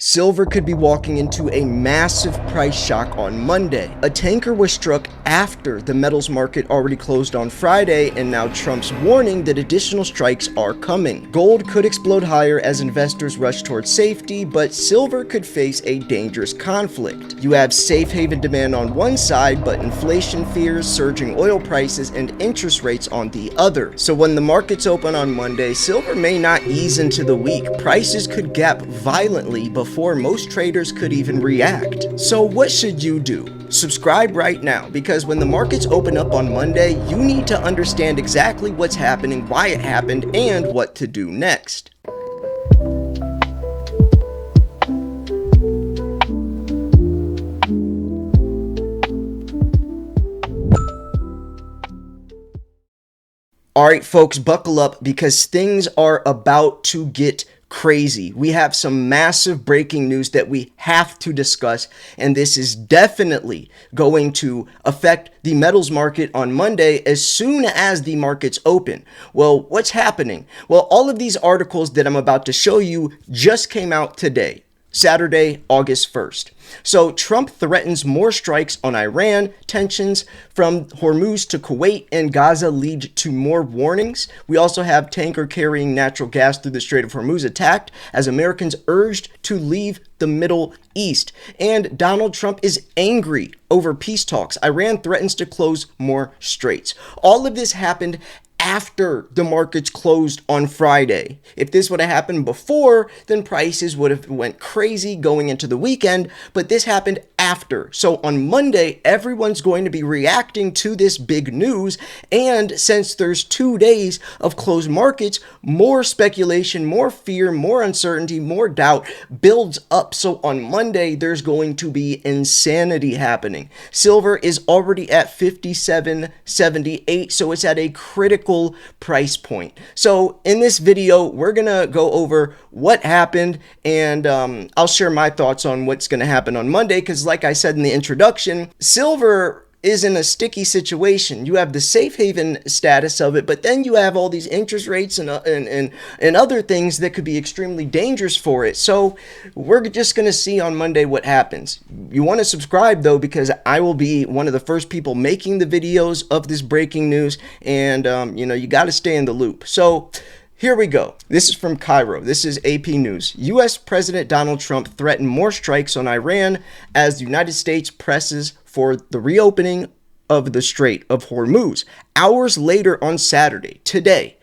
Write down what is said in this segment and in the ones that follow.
Silver could be walking into a massive price shock on Monday. A tanker was struck after the metals market already closed on Friday, and now Trump's warning that additional strikes are coming. Gold could explode higher as investors rush towards safety, but silver could face a dangerous conflict. You have safe haven demand on one side, but inflation fears, surging oil prices, and interest rates on the other. So when the markets open on Monday, silver may not ease into the week. Prices could gap violently before most traders could even react. So what should you do? Subscribe right now, because when the markets open up on Monday, you need to understand exactly what's happening, why it happened, and what to do next. Alright folks, buckle up because things are about to get crazy. We have some massive breaking news that we have to discuss, and this is definitely going to affect the metals market on Monday as soon as the markets open. Well, what's happening? Well, all of these articles that I'm about to show you just came out today, Saturday, August 1st. So Trump threatens more strikes on Iran, tensions from Hormuz to Kuwait and Gaza lead to more warnings. We also have tanker carrying natural gas through the Strait of Hormuz attacked as Americans urged to leave the Middle East. And Donald Trump is angry over peace talks. Iran threatens to close more straits. All of this happened after the markets closed on Friday. If this would have happened before, then prices would have went crazy going into the weekend, but this happened after. So on Monday, everyone's going to be reacting to this big news, and since there's 2 days of closed markets, more speculation, more fear, more uncertainty, more doubt builds up. So on Monday, there's going to be insanity happening. Silver is already at $57.78, so it's at a critical price point. So in this video, we're gonna go over what happened, and I'll share my thoughts on what's gonna happen on Monday, because like I said in the introduction, silver is in a sticky situation. You have the safe haven status of it, but then you have all these interest rates and other things that could be extremely dangerous for it. So we're just going to see on Monday what happens. You want to subscribe though, because I will be one of the first people making the videos of this breaking news, and you got to stay in the loop. So here we go. This is from Cairo. This is AP News. U.S. President Donald Trump threatened more strikes on Iran as the United States presses for the reopening of the Strait of Hormuz. Hours later on Saturday, today,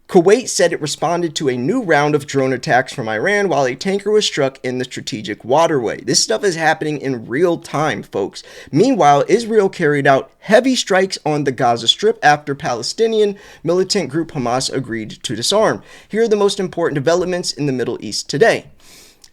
Kuwait said it responded to a new round of drone attacks from Iran while a tanker was struck in the strategic waterway. This stuff is happening in real time, folks. Meanwhile, Israel carried out heavy strikes on the Gaza Strip after Palestinian militant group Hamas agreed to disarm. Here are the most important developments in the Middle East today.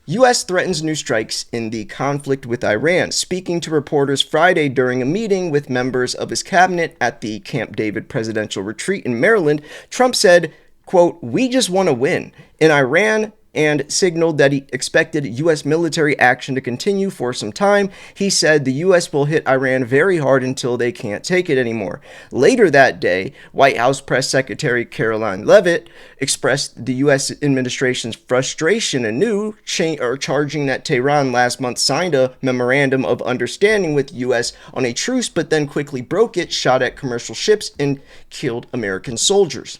U.S. threatens new strikes in the conflict with Iran. Speaking to reporters Friday during a meeting with members of his cabinet at the Camp David presidential retreat in Maryland, Trump said, quote, "We just want to win in Iran," and signaled that he expected U.S. military action to continue for some time. He said the U.S. will hit Iran very hard until they can't take it anymore. Later that day, White House Press Secretary Caroline Leavitt expressed the U.S. administration's frustration anew, charging that Tehran last month signed a memorandum of understanding with the U.S. on a truce, but then quickly broke it, shot at commercial ships, and killed American soldiers.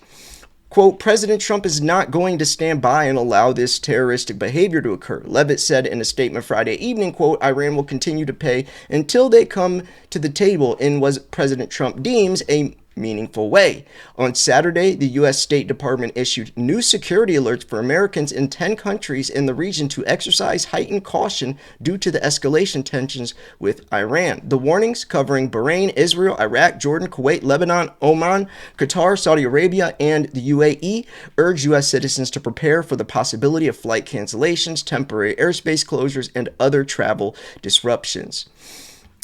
Quote, "President Trump is not going to stand by and allow this terroristic behavior to occur," Leavitt said in a statement Friday evening. Quote, "Iran will continue to pay until they come to the table in what President Trump deems a meaningful way." On Saturday, the U.S. State Department issued new security alerts for Americans in 10 countries in the region to exercise heightened caution due to the escalation tensions with Iran. The warnings, covering Bahrain, Israel, Iraq, Jordan, Kuwait, Lebanon, Oman, Qatar, Saudi Arabia, and the UAE, urge U.S. citizens to prepare for the possibility of flight cancellations, temporary airspace closures, and other travel disruptions.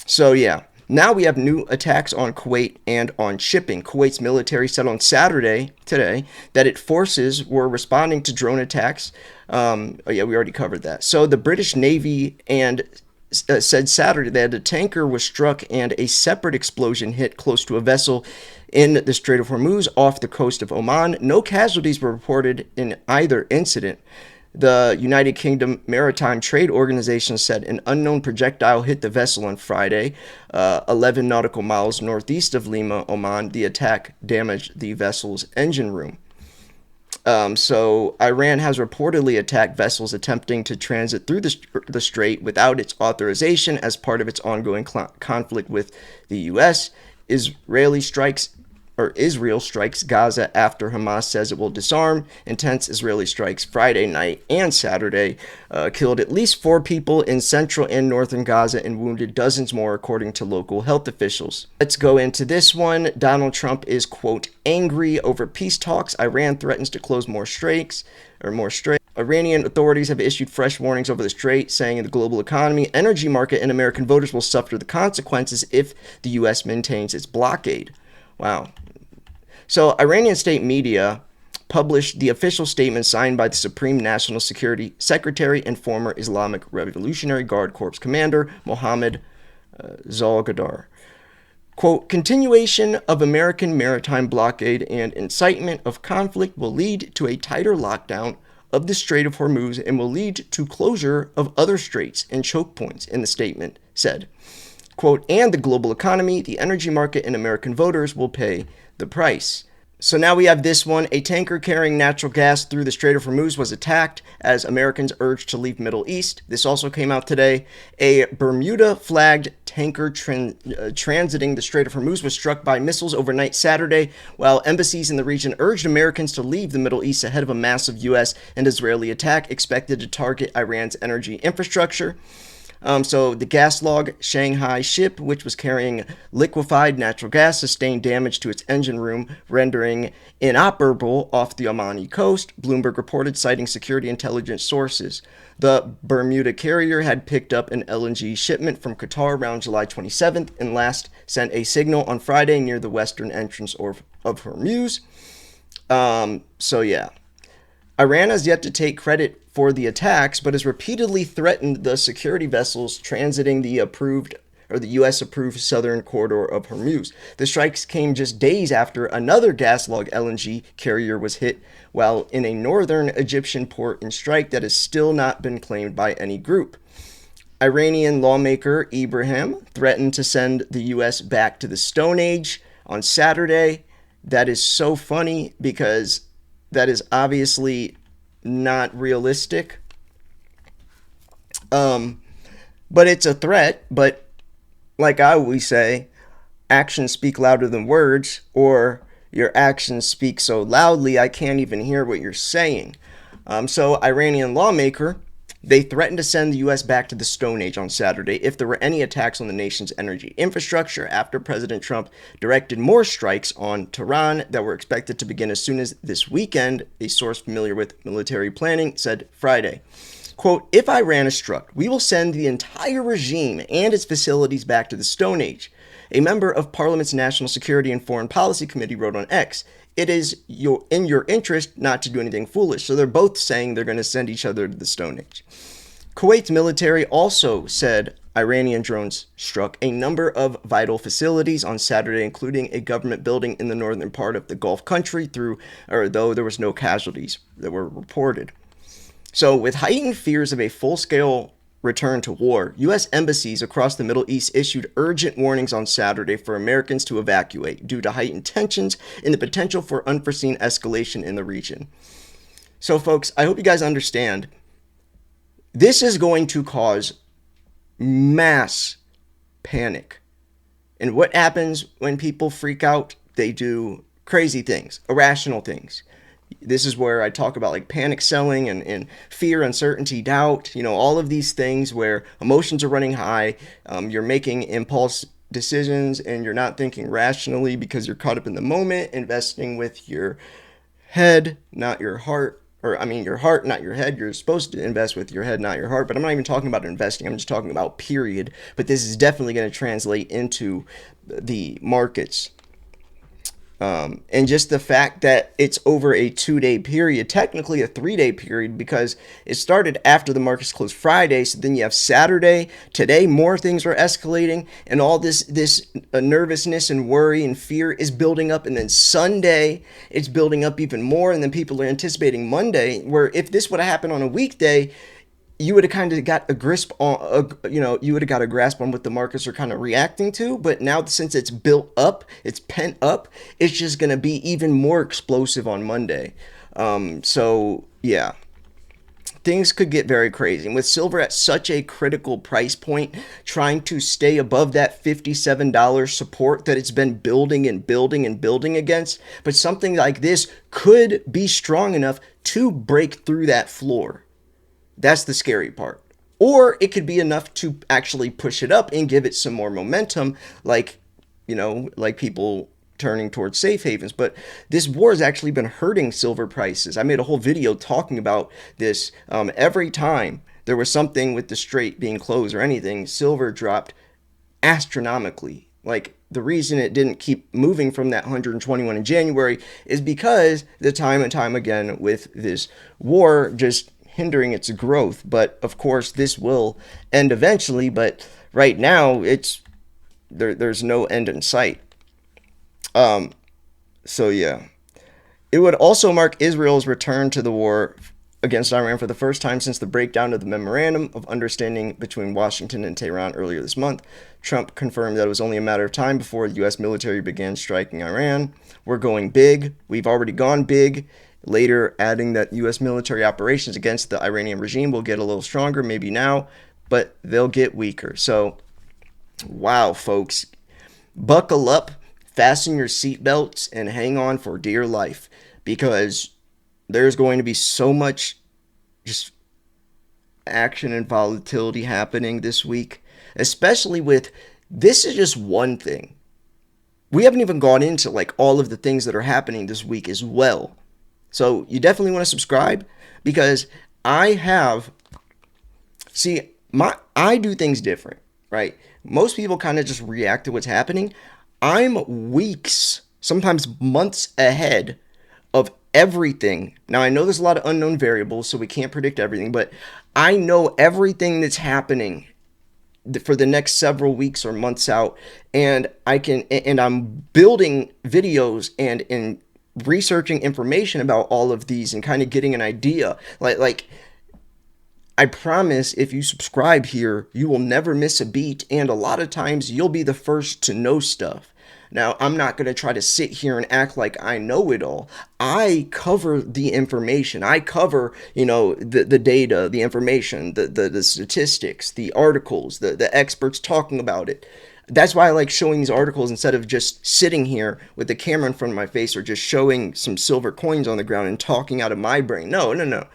So yeah. Now we have new attacks on Kuwait and on shipping. Kuwait's military said on Saturday, today, that its forces were responding to drone attacks. We already covered that. So the British Navy said Saturday that a tanker was struck and a separate explosion hit close to a vessel in the Strait of Hormuz off the coast of Oman. No casualties were reported in either incident. The United Kingdom Maritime Trade Organization said an unknown projectile hit the vessel on Friday, 11 nautical miles northeast of Lima, Oman. The attack damaged the vessel's engine room. So Iran has reportedly attacked vessels attempting to transit through the strait without its authorization as part of its ongoing conflict with the U.S. Israel strikes Gaza after Hamas says it will disarm. Intense Israeli strikes Friday night and Saturday killed at least 4 people in central and northern Gaza and wounded dozens more, according to local health officials. Let's go into this one. Donald Trump is, quote, angry over peace talks. Iran threatens to close more straits. Iranian authorities have issued fresh warnings over the strait, saying the global economy, energy market, and American voters will suffer the consequences if the U.S. maintains its blockade. Wow. So Iranian state media published the official statement signed by the Supreme National Security Secretary and former Islamic Revolutionary Guard Corps commander Mohammad Zolgadar. Quote, continuation of American maritime blockade and incitement of conflict will lead to a tighter lockdown of the Strait of Hormuz and will lead to closure of other straits and choke points, in the statement said. Quote, and the global economy, the energy market, and American voters will pay the price. So now we have this one. A tanker carrying natural gas through the Strait of Hormuz was attacked as Americans urged to leave Middle East. This also came out today. A Bermuda-flagged tanker transiting the Strait of Hormuz was struck by missiles overnight Saturday, while embassies in the region urged Americans to leave the Middle East ahead of a massive U.S. and Israeli attack expected to target Iran's energy infrastructure. So the gas-log Shanghai ship, which was carrying liquefied natural gas, sustained damage to its engine room, rendering inoperable off the Omani coast, Bloomberg reported, citing security intelligence sources. The Bermuda carrier had picked up an LNG shipment from Qatar around July 27th and last sent a signal on Friday near the western entrance of Hormuz. So yeah. Iran has yet to take credit for the attacks, but has repeatedly threatened the security vessels transiting the U.S.-approved southern corridor of Hormuz. The strikes came just days after another gas-log LNG carrier was hit while in a northern Egyptian port in strike that has still not been claimed by any group. Iranian lawmaker Ibrahim threatened to send the U.S. back to the Stone Age on Saturday. That is so funny because that is obviously not realistic. But it's a threat. But like I always say, actions speak louder than words, or your actions speak so loudly I can't even hear what you're saying. So Iranian lawmaker, they threatened to send the U.S. back to the Stone Age on Saturday if there were any attacks on the nation's energy infrastructure after President Trump directed more strikes on Tehran that were expected to begin as soon as this weekend, a source familiar with military planning said Friday. Quote, if Iran is struck, we will send the entire regime and its facilities back to the Stone Age. A member of Parliament's National Security and Foreign Policy Committee wrote on X, it is in your interest not to do anything foolish. So they're both saying they're going to send each other to the Stone Age. Kuwait's military also said Iranian drones struck a number of vital facilities on Saturday, including a government building in the northern part of the Gulf country, though there was no casualties that were reported. So with heightened fears of a full-scale return to war, U.S. embassies across the Middle East issued urgent warnings on Saturday for Americans to evacuate due to heightened tensions and the potential for unforeseen escalation in the region. So, folks, I hope you guys understand. This is going to cause mass panic. And what happens when people freak out? They do crazy things, irrational things. This is where I talk about like panic selling and fear, uncertainty, doubt, all of these things where emotions are running high. You're making impulse decisions and you're not thinking rationally because you're caught up in the moment, investing with your head, not your heart. Your heart, not your head. You're supposed to invest with your head, not your heart. But I'm not even talking about investing. I'm just talking about period. But this is definitely going to translate into the markets. And just the fact that it's over a 2 day period, technically a 3 day period, because it started after the markets closed Friday. So then you have Saturday, today, more things are escalating, and all this nervousness and worry and fear is building up. And then Sunday, it's building up even more. And then people are anticipating Monday, where if this would have happened on a weekday, you would have kind of got a grasp on, you would have got a grasp on what the markets are kind of reacting to. But now, since it's built up, it's pent up, it's just going to be even more explosive on Monday. So yeah, things could get very crazy. And with silver at such a critical price point, trying to stay above that $57 support that it's been building and building and building against, but something like this could be strong enough to break through that floor. That's the scary part. Or it could be enough to actually push it up and give it some more momentum, like, like people turning towards safe havens. But this war has actually been hurting silver prices. I made a whole video talking about this. Every time there was something with the strait being closed or anything, silver dropped astronomically. Like, the reason it didn't keep moving from that 121 in January is because the time and time again with this war just hindering its growth. But of course this will end eventually, but right now there's no end in sight. So yeah, it would also mark Israel's return to the war against Iran for the first time since the breakdown of the Memorandum of Understanding between Washington and Tehran earlier this month. Trump confirmed that it was only a matter of time before the U.S. military began striking Iran. We're going big. We've already gone big. Later, adding that U.S. military operations against the Iranian regime will get a little stronger, maybe now, but they'll get weaker. So, wow, folks. Buckle up, fasten your seatbelts, and hang on for dear life, because there's going to be so much just action and volatility happening this week, especially with, this is just one thing. We haven't even gone into like all of the things that are happening this week as well. So you definitely want to subscribe, because I do things different, right? Most people kind of just react to what's happening. I'm weeks, sometimes months ahead of everything. Now, I know there's a lot of unknown variables, so we can't predict everything, but I know everything that's happening for the next several weeks or months out, and I'm building videos and researching information about all of these and kind of getting an idea. Like I promise, if you subscribe here, you will never miss a beat, and a lot of times you'll be the first to know stuff. Now, I'm not going to try to sit here and act like I know it all. I cover the information. I cover, the data, the information, the statistics, the articles, the experts talking about it. That's why I like showing these articles instead of just sitting here with the camera in front of my face or just showing some silver coins on the ground and talking out of my brain. No.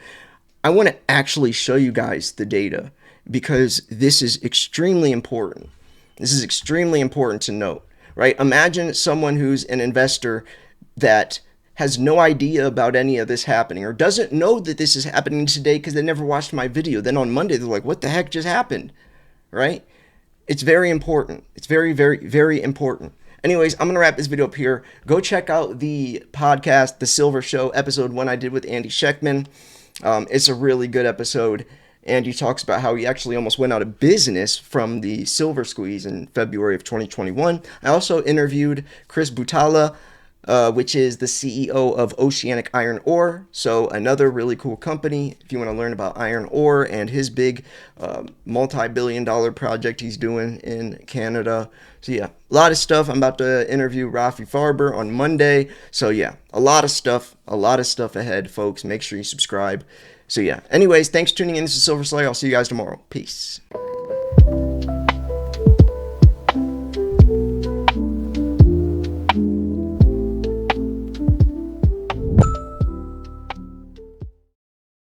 I want to actually show you guys the data, because this is extremely important. This is extremely important to note, right? Imagine someone who's an investor that has no idea about any of this happening, or doesn't know that this is happening today because they never watched my video. Then on Monday, they're like, what the heck just happened, right? It's very important. It's very, very, very important. Anyways, I'm going to wrap this video up here. Go check out the podcast, The Silver Show, episode 1 I did with Andy Scheckman. It's a really good episode. Andy talks about how he actually almost went out of business from the silver squeeze in February of 2021. I also interviewed Chris Butala, which is the CEO of Oceanic Iron Ore. So another really cool company if you want to learn about iron ore and his big multi-billion-dollar project he's doing in Canada. So yeah, a lot of stuff. I'm about to interview Rafi Farber on Monday. So yeah, a lot of stuff ahead, folks. Make sure you subscribe. So yeah, anyways, thanks for tuning in. This is Silver Slayer. I'll see you guys tomorrow. Peace.